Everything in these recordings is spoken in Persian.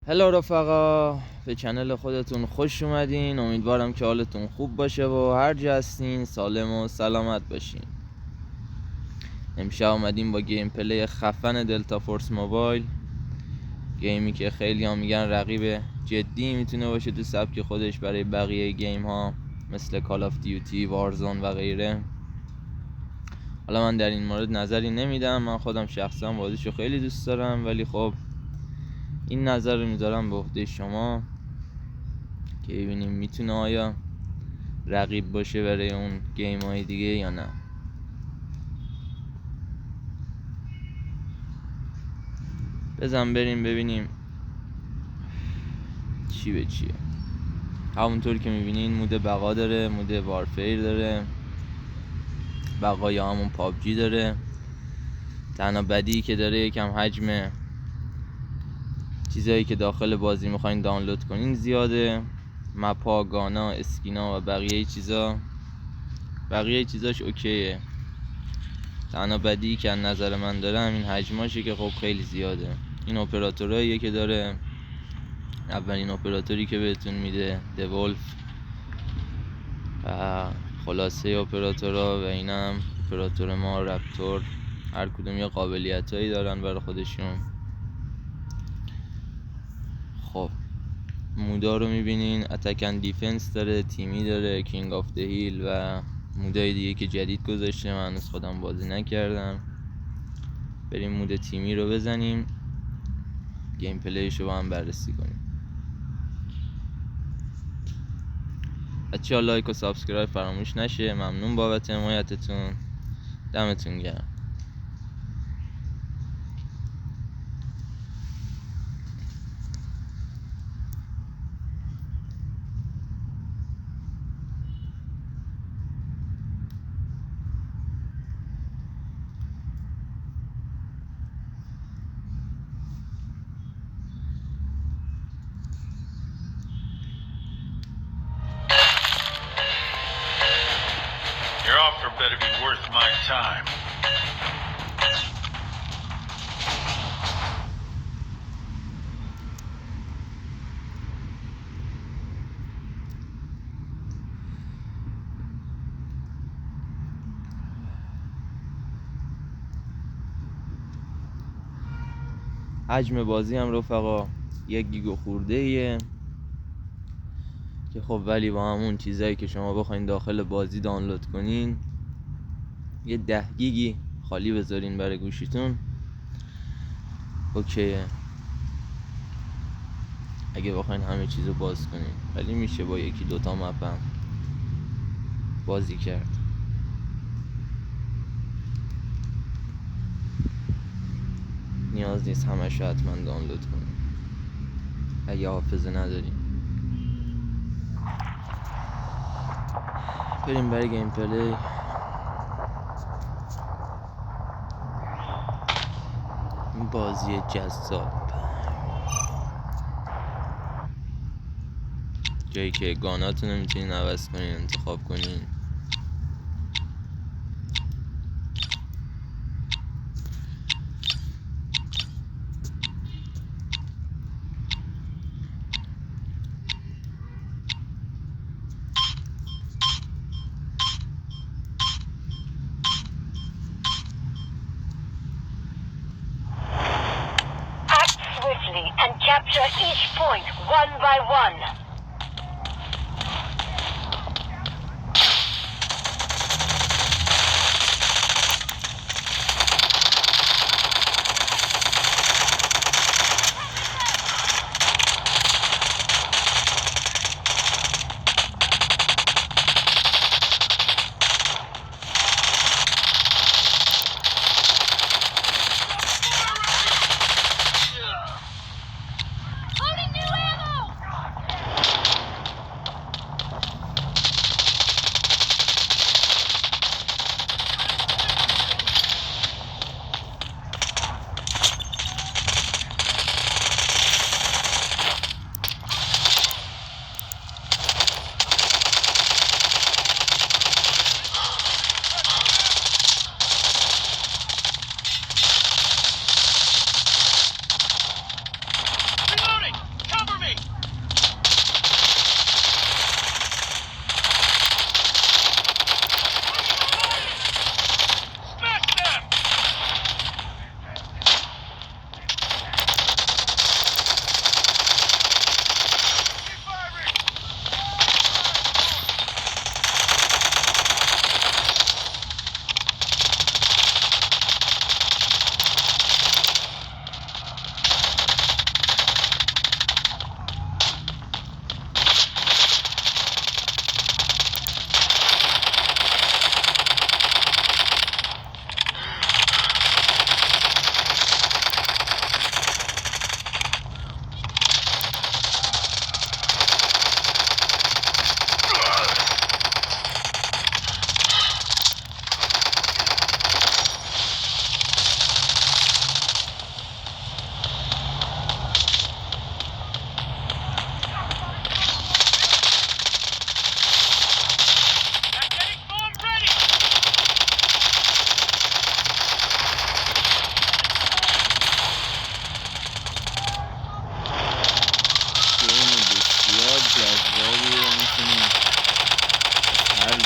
هلو رفقا، به چنل خودتون خوش اومدین. امیدوارم که حالتون خوب باشه و هر جا هستین سالم و سلامت باشین. امشب اومدیم با گیم پلی خفن دلتا فورس موبایل، گیمی که خیلی هم میگن رقیب جدی میتونه باشه تو سبک خودش برای بقیه گیم ها مثل کال آف دیوتی، وارزون و غیره. حالا من در این مورد نظری نمیدم، من خودم شخصا بازیشو خیلی دوست دارم، ولی خب این نظر رو میذارم به عهده شما که ببینیم میتونه آیا رقیب باشه برای اون گیم های دیگه یا نه. بزن بریم ببینیم چی به چیه. همونطور که میبینین مود بقا داره، مود وارفیر داره، بقا یا همون پابجی داره. تنها بدی که داره یکم حجم چیزایی که داخل بازی میخواین دانلود کنین زیاده، مپا، گانا، اسکینا و بقیه چیزاش اوکیه. تنها بدی که از نظر من داره همین حجماشه که خب خیلی زیاده. این اپراتوراییه که داره، اولین اپراتوری که بهتون میده دیولف و خلاصه اپراتورها و اینم اپراتور ما رپتور، هر کدوم یه قابلیتایی دارن برای خودشون. خب مودا رو میبینین، اتکن دیفنس داره، تیمی داره، کینگ آف ده هیل و مودای دیگه که جدید گذاشته، من هنوز خودم بازی نکردم. بریم مود تیمی رو بزنیم، گیم پلیش رو با هم بررسی کنیم. بچه‌ها لایک و سابسکرایب فراموش نشه. ممنون بابت حمایتتون، دمتون گرم. Your offer better be worth my time. حجم بازی هم رفقا 1 گیگ خورده ایه که خب ولی با همون چیزایی که شما بخواین داخل بازی دانلود کنین، یه 10 گیگی خالی بذارین برای گوشیتون اوکیه. اگه بخواین همه چیزو باز کنین، ولی میشه با یکی دوتا مپ هم بازی کرد. نیاز نیست همشو حتما دانلود کنین اگه حافظه ندارین. بریم برای گیم پلی. این بازی جذاب، جایی که گاناتون رو میتونین عوض کنین، انتخاب کنین. Act swiftly and capture each point one by one. Loading new ammo!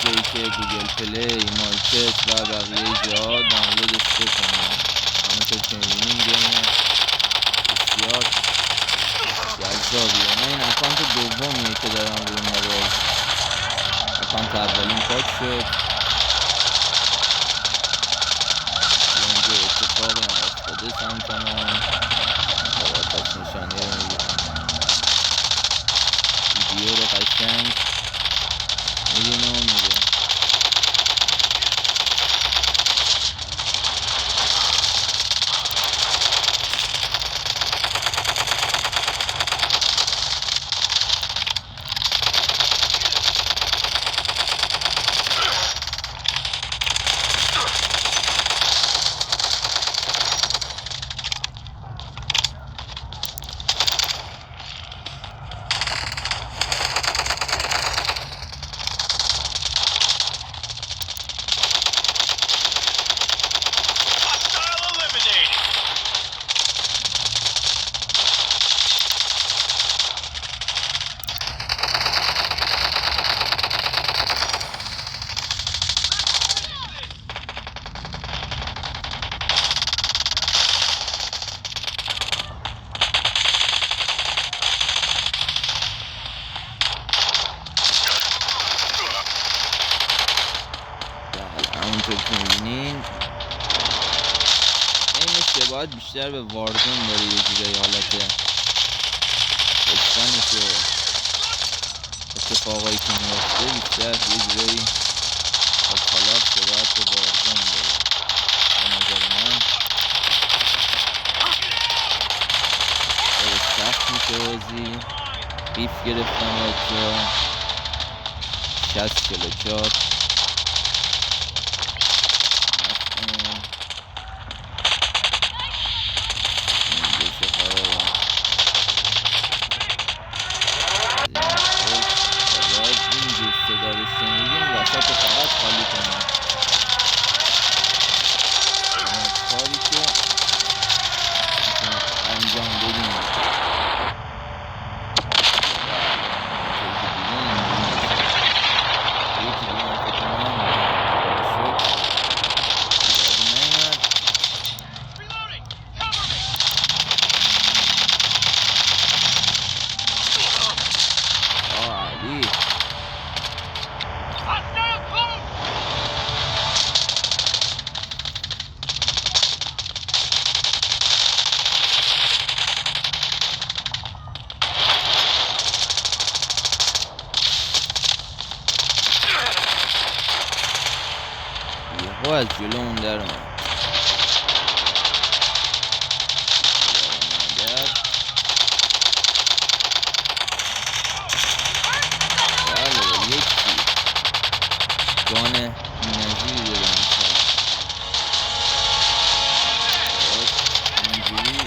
جایی که گوگل پلی، مارکت و بقیه جاها دانلودش بکنید. همونطور که می‌بینیم گیم بسیار جذابیه. من این اکانت دومیه که دارم روی موبایل. اکانت اولین پاک شد. اینجا اتفاقی هم افتاده سمت من. آتش نشانی رو می‌بینم. ویدیو رو قشنگ می‌بینه و میره. همونطور که می‌بینین این شباهت بیشتر به وارزون داره، یه جورایی حالت کشتنش و اتفاقایی که میفته بیشتر یه جورایی با کالاف شباهت به وارزون داره به نظر من. سخت میشه بازی. قیف گرفتم بچه‌ها 60-44. صدا رو شنیدیم وسط فقط خالی کنیم. کاری که انجام بدیم یکی دیگه هم فکر کنم علی یهو از جلو اون در اومد. بله یکی گان بی‌نظیری داره اینجوری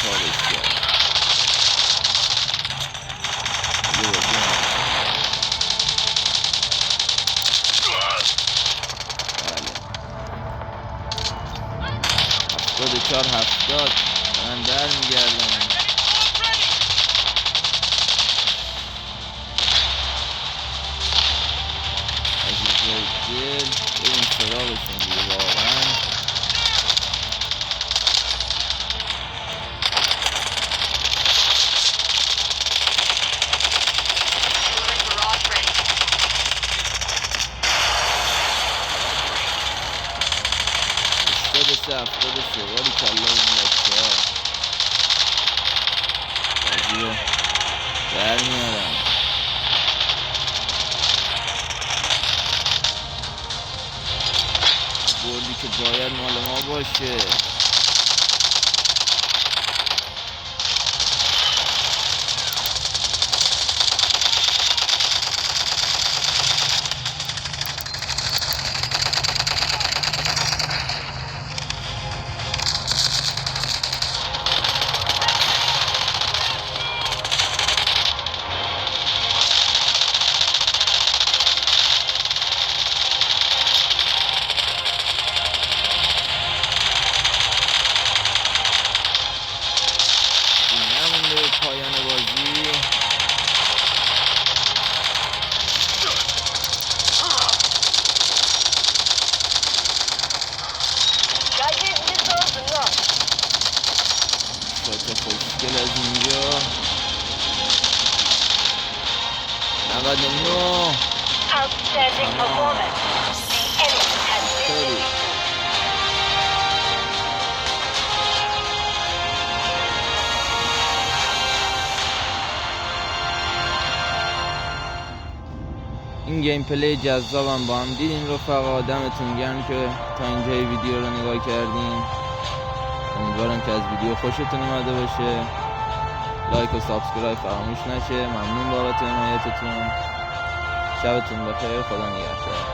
کارش کرد. بله 74-70 من در میگردم. عزیزای دل بریم سراغشون دیگه. واقعا افتاده سواری کلا این بچه ها بازی رو در میارن. بردی که باید مال ما باشه. خوشگل از اینجا. 99. Outstanding performance. The enemy has been defeated. این گیم پلی جذابم با هم دیدیم رفقا. دمتون گرم که تا اینجای ویدیو رو نگاه کردین. امیدوارم که از ویدیو خوشتون اومده باشه. لایک و سابسکرایب فراموش نشه. ممنون بابت حمایتتون. شبتون بخیر. خدا نگهدار.